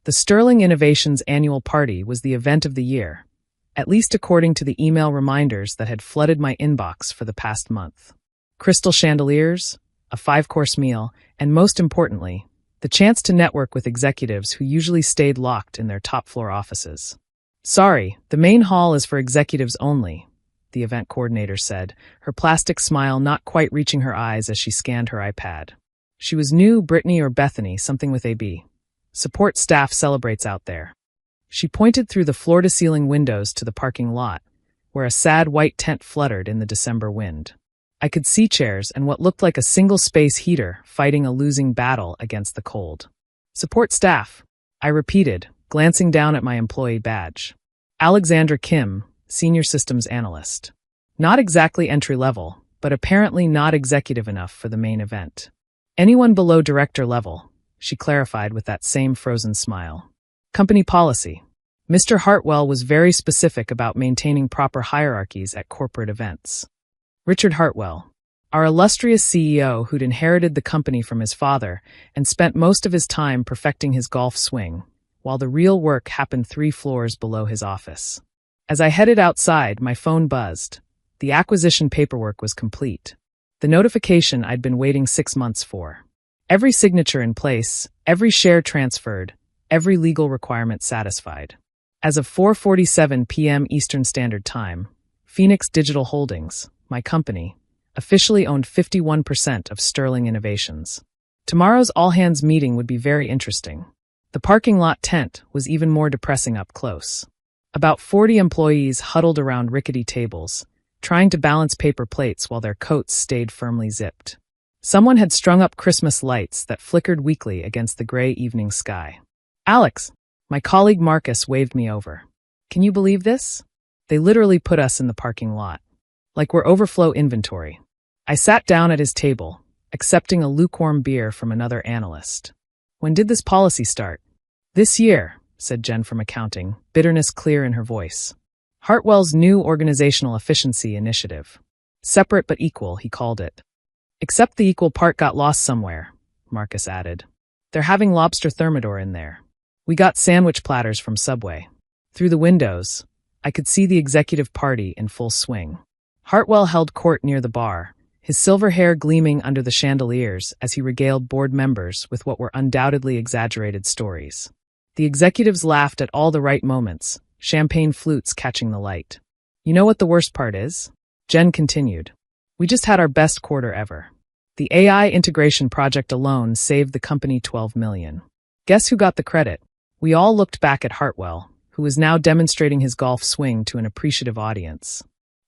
The Sterling Innovations annual party was the event of the year, at least according to the email reminders that had flooded my inbox for the past month. Crystal chandeliers, a 5-course meal, and most importantly, the chance to network with executives who usually stayed locked in their top-floor offices. "Sorry, the main hall is for executives only," the event coordinator said, her plastic smile not quite reaching her eyes as she scanned her iPad. She was new, Brittany or Bethany, something with AB. "Support staff celebrates out there." She pointed through the floor-to-ceiling windows to the parking lot, where a sad white tent fluttered in the December wind. I could see chairs and what looked like a single-space heater fighting a losing battle against the cold. "Support staff," I repeated, glancing down at my employee badge. Alexandra Kim, Senior Systems Analyst. Not exactly entry-level, but apparently not executive enough for the main event. "Anyone below director level," she clarified with that same frozen smile. "Company policy." Mr. Hartwell was very specific about maintaining proper hierarchies at corporate events. Richard Hartwell, our illustrious CEO who'd inherited the company from his father and spent most of his time perfecting his golf swing, while the real work happened 3 floors below his office. As I headed outside, my phone buzzed. The acquisition paperwork was complete. The notification I'd been waiting 6 months for. Every signature in place, every share transferred, every legal requirement satisfied. As of 4:47 p.m. Eastern Standard Time, Phoenix Digital Holdings, my company, officially owned 51% of Sterling Innovations. Tomorrow's all-hands meeting would be very interesting. The parking lot tent was even more depressing up close. About 40 employees huddled around rickety tables, trying to balance paper plates while their coats stayed firmly zipped. Someone had strung up Christmas lights that flickered weakly against the gray evening sky. "Alex," my colleague Marcus waved me over. "Can you believe this? They literally put us in the parking lot. Like we're overflow inventory." I sat down at his table, accepting a lukewarm beer from another analyst. "When did this policy start?" "This year," said Jen from accounting, bitterness clear in her voice. "Hartwell's new organizational efficiency initiative. Separate but equal, he called it." "Except the equal part got lost somewhere," Marcus added. "They're having lobster thermidor in there. We got sandwich platters from Subway." Through the windows, I could see the executive party in full swing. Hartwell held court near the bar, his silver hair gleaming under the chandeliers as he regaled board members with what were undoubtedly exaggerated stories. The executives laughed at all the right moments, champagne flutes catching the light. "You know what the worst part is?" Jen continued. "We just had our best quarter ever. The AI integration project alone saved the company $12 million. Guess who got the credit?" We all looked back at Hartwell, who was now demonstrating his golf swing to an appreciative audience.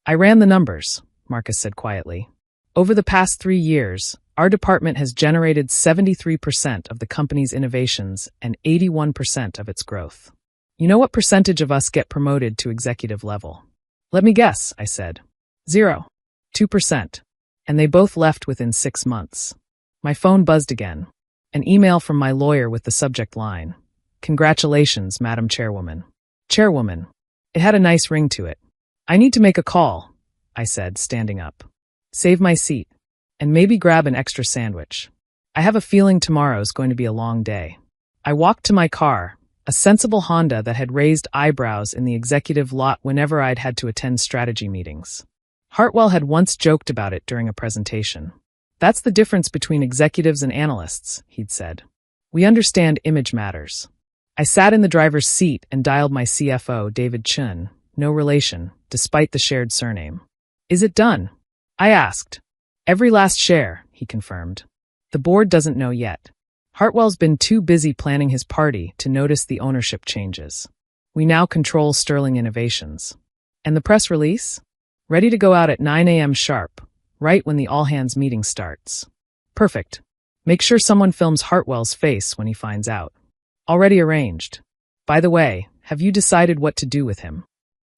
"I ran the numbers," Marcus said quietly. "Over the past 3 years, our department has generated 73% of the company's innovations and 81% of its growth. You know what percentage of us get promoted to executive level?" "Let me guess," I said. 0. 2%. And they both left within 6 months. My phone buzzed again. An email from my lawyer with the subject line, "Congratulations, Madam Chairwoman." Chairwoman. It had a nice ring to it. "I need to make a call," I said, standing up. "Save my seat. And maybe grab an extra sandwich. I have a feeling tomorrow's going to be a long day." I walked to my car, a sensible Honda that had raised eyebrows in the executive lot whenever I'd had to attend strategy meetings. Hartwell had once joked about it during a presentation. "That's the difference between executives and analysts," he'd said. "We understand image matters." I sat in the driver's seat and dialed my CFO, David Chun, no relation, despite the shared surname. "Is it done?" I asked. "Every last share," he confirmed. "The board doesn't know yet. Hartwell's been too busy planning his party to notice the ownership changes. We now control Sterling Innovations." "And the press release?" "Ready to go out at 9 a.m. sharp, right when the all-hands meeting starts." "Perfect. Make sure someone films Hartwell's face when he finds out." "Already arranged. By the way, have you decided what to do with him?"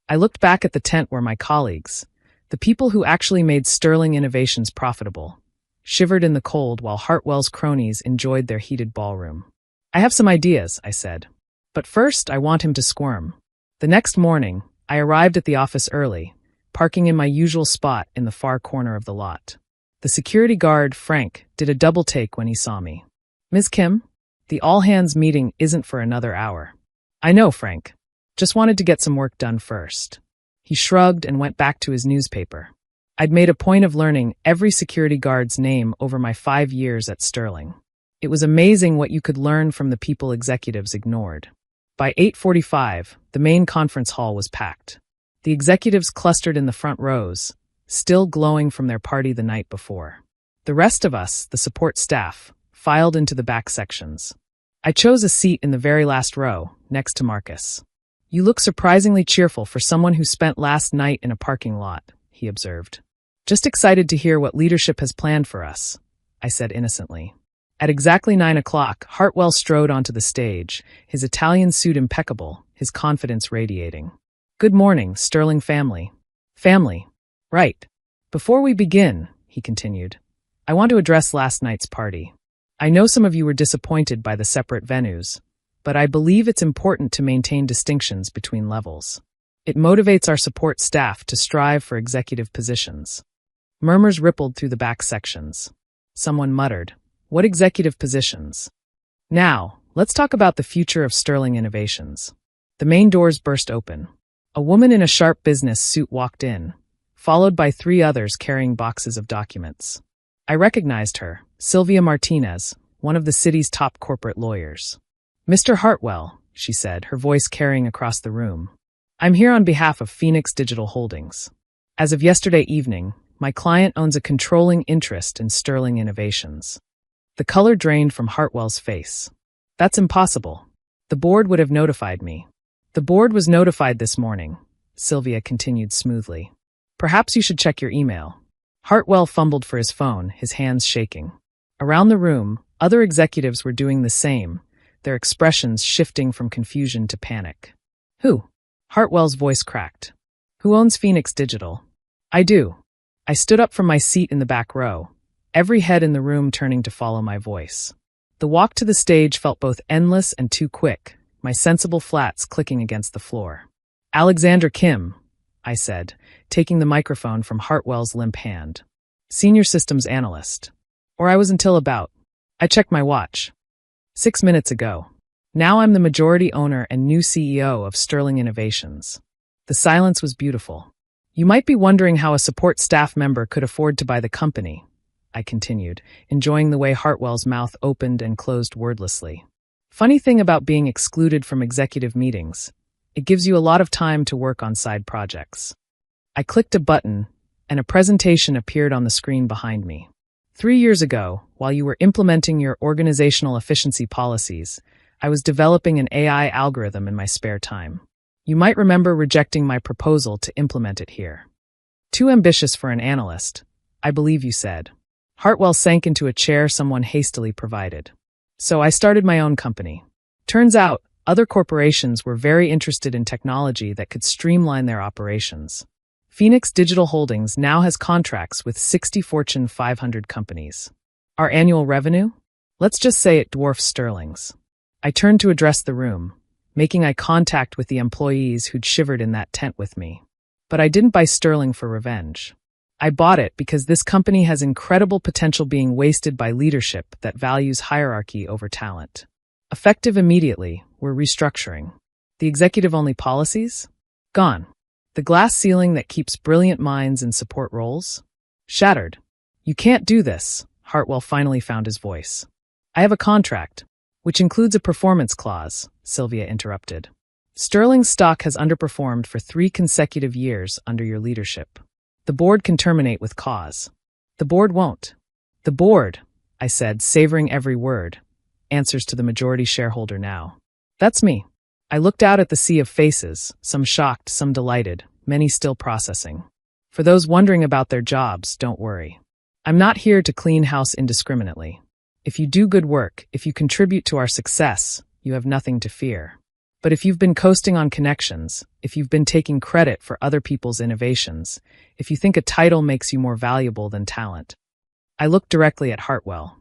I looked back at the tent where my colleagues, the people who actually made Sterling Innovations profitable, shivered in the cold while Hartwell's cronies enjoyed their heated ballroom. "I have some ideas," I said. "But first, I want him to squirm." The next morning, I arrived at the office early, parking in my usual spot in the far corner of the lot. The security guard, Frank, did a double take when he saw me. "Ms. Kim?" The all-hands meeting isn't for another hour. I know, Frank. Just wanted to get some work done first. He shrugged and went back to his newspaper. I'd made a point of learning every security guard's name over my 5 years at Sterling. It was amazing what you could learn from the people executives ignored. By 8:45, the main conference hall was packed. The executives clustered in the front rows, still glowing from their party the night before. The rest of us, the support staff, filed into the back sections. I chose a seat in the very last row, next to Marcus. You look surprisingly cheerful for someone who spent last night in a parking lot, he observed. Just excited to hear what leadership has planned for us, I said innocently. At exactly 9 o'clock, Hartwell strode onto the stage, his Italian suit impeccable, his confidence radiating. Good morning, Sterling family. Family. Right. Before we begin, he continued, I want to address last night's party. I know some of you were disappointed by the separate venues, but I believe it's important to maintain distinctions between levels. It motivates our support staff to strive for executive positions. Murmurs rippled through the back sections. Someone muttered, What executive positions? Now, let's talk about the future of Sterling Innovations. The main doors burst open. A woman in a sharp business suit walked in, followed by 3 others carrying boxes of documents. I recognized her, Sylvia Martinez, one of the city's top corporate lawyers. Mr. Hartwell, she said, her voice carrying across the room. I'm here on behalf of Phoenix Digital Holdings. As of yesterday evening, my client owns a controlling interest in Sterling Innovations. The color drained from Hartwell's face. That's impossible. The board would have notified me. The board was notified this morning, Sylvia continued smoothly. Perhaps you should check your email. Hartwell fumbled for his phone, his hands shaking. Around the room, other executives were doing the same, their expressions shifting from confusion to panic. Who? Hartwell's voice cracked. Who owns Phoenix Digital? I do. I stood up from my seat in the back row, every head in the room turning to follow my voice. The walk to the stage felt both endless and too quick, my sensible flats clicking against the floor. Alexander Kim, I said, taking the microphone from Hartwell's limp hand. Senior systems analyst. Or I was until about. I checked my watch. 6 minutes ago. Now I'm the majority owner and new CEO of Sterling Innovations. The silence was beautiful. You might be wondering how a support staff member could afford to buy the company, I continued, enjoying the way Hartwell's mouth opened and closed wordlessly. Funny thing about being excluded from executive meetings, it gives you a lot of time to work on side projects. I clicked a button, and a presentation appeared on the screen behind me. 3 years ago, while you were implementing your organizational efficiency policies, I was developing an AI algorithm in my spare time. You might remember rejecting my proposal to implement it here. Too ambitious for an analyst, I believe you said. Hartwell sank into a chair someone hastily provided. So I started my own company. Turns out, other corporations were very interested in technology that could streamline their operations. Phoenix Digital Holdings now has contracts with 60 Fortune 500 companies. Our annual revenue? Let's just say it dwarfs Sterling's. I turned to address the room, making eye contact with the employees who'd shivered in that tent with me. But I didn't buy Sterling for revenge. I bought it because this company has incredible potential being wasted by leadership that values hierarchy over talent. Effective immediately, we're restructuring. The executive-only policies? Gone. The glass ceiling that keeps brilliant minds in support roles? Shattered. You can't do this, Hartwell finally found his voice. I have a contract, which includes a performance clause, Sylvia interrupted. Sterling's stock has underperformed for 3 consecutive years under your leadership. The board can terminate with cause. The board won't. The board, I said, savoring every word, answers to the majority shareholder now. That's me. I looked out at the sea of faces, some shocked, some delighted, many still processing. For those wondering about their jobs, don't worry. I'm not here to clean house indiscriminately. If you do good work, if you contribute to our success, you have nothing to fear. But if you've been coasting on connections, if you've been taking credit for other people's innovations, if you think a title makes you more valuable than talent. I looked directly at Hartwell.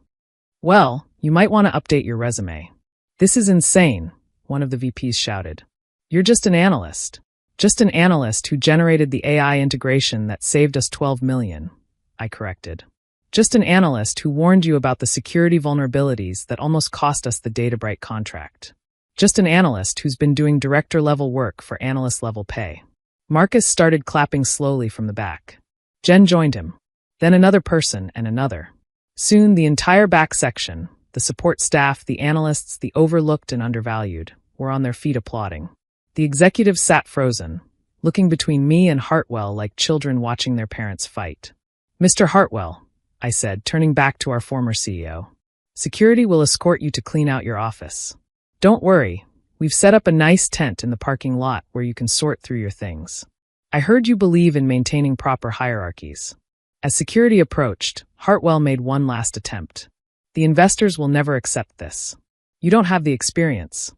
Well, you might want to update your resume. This is insane, one of the VPs shouted. You're just an analyst. Just an analyst who generated the AI integration that saved us $12 million, I corrected. Just an analyst who warned you about the security vulnerabilities that almost cost us the Databrite contract. Just an analyst who's been doing director-level work for analyst-level pay. Marcus started clapping slowly from the back. Jen joined him. Then another person and another. Soon the entire back section, the support staff, the analysts, the overlooked and undervalued, were on their feet applauding. The executives sat frozen, looking between me and Hartwell like children watching their parents fight. "Mr. Hartwell," I said, turning back to our former CEO. "Security will escort you to clean out your office. Don't worry, we've set up a nice tent in the parking lot where you can sort through your things. I heard you believe in maintaining proper hierarchies." As security approached, Hartwell made one last attempt. "The investors will never accept this. You don't have the experience."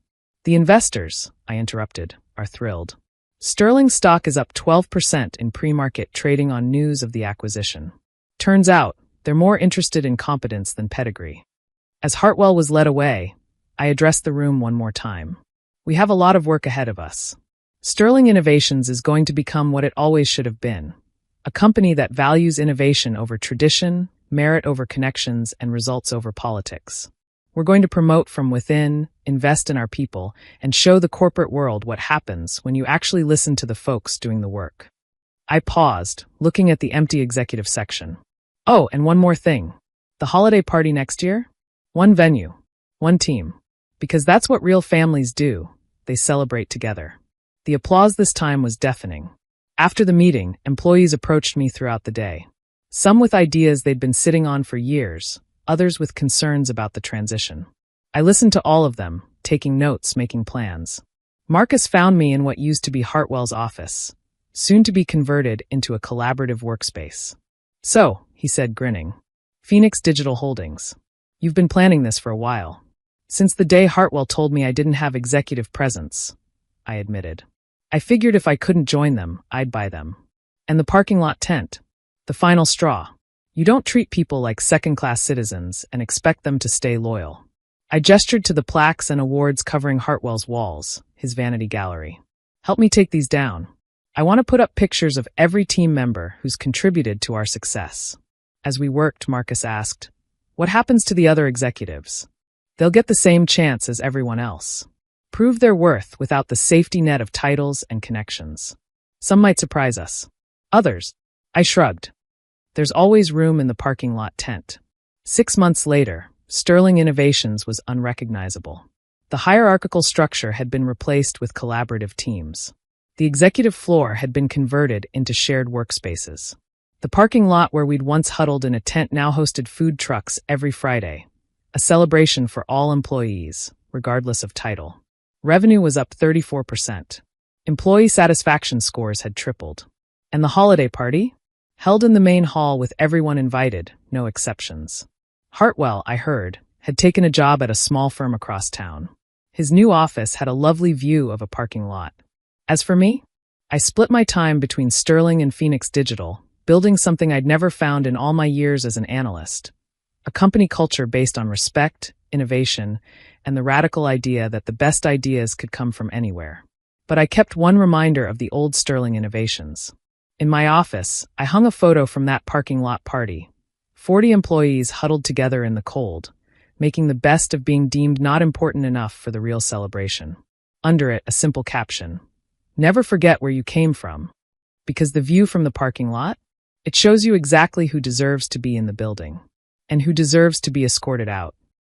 "The investors," I interrupted, "are thrilled. Sterling stock is up 12% in pre-market trading on news of the acquisition. Turns out, they're more interested in competence than pedigree." As Hartwell was led away, I addressed the room one more time. "We have a lot of work ahead of us. Sterling Innovations is going to become what it always should have been. A company that values innovation over tradition, merit over connections, and results over politics. We're going to promote from within, invest in our people, and show the corporate world what happens when you actually listen to the folks doing the work." I paused, looking at the empty executive section. "Oh, and one more thing. The holiday party next year? One venue, one team. Because that's what real families do. They celebrate together." The applause this time was deafening. After the meeting, employees approached me throughout the day. Some with ideas they'd been sitting on for years, others with concerns about the transition. I listened to all of them, taking notes, making plans. Marcus found me in what used to be Hartwell's office, soon to be converted into a collaborative workspace. "So," he said, grinning, "Phoenix Digital Holdings. You've been planning this for a while." "Since the day Hartwell told me I didn't have executive presence," I admitted. "I figured if I couldn't join them, I'd buy them. And the parking lot tent. The final straw. You don't treat people like second-class citizens and expect them to stay loyal." I gestured to the plaques and awards covering Hartwell's walls, his vanity gallery. "Help me take these down. I want to put up pictures of every team member who's contributed to our success." As we worked, Marcus asked, "What happens to the other executives?" "They'll get the same chance as everyone else. Prove their worth without the safety net of titles and connections. Some might surprise us. Others." I shrugged. "There's always room in the parking lot tent." 6 months later, Sterling Innovations was unrecognizable. The hierarchical structure had been replaced with collaborative teams. The executive floor had been converted into shared workspaces. The parking lot where we'd once huddled in a tent now hosted food trucks every Friday, a celebration for all employees, regardless of title. Revenue was up 34%. Employee satisfaction scores had tripled. And the holiday party? Held in the main hall with everyone invited, no exceptions. Hartwell, I heard, had taken a job at a small firm across town. His new office had a lovely view of a parking lot. As for me, I split my time between Sterling and Phoenix Digital, building something I'd never found in all my years as an analyst. A company culture based on respect, innovation, and the radical idea that the best ideas could come from anywhere. But I kept one reminder of the old Sterling Innovations. In my office, I hung a photo from that parking lot party. 40 employees huddled together in the cold, making the best of being deemed not important enough for the real celebration. Under it, a simple caption: "Never forget where you came from." Because the view from the parking lot? It shows you exactly who deserves to be in the building, and who deserves to be escorted out.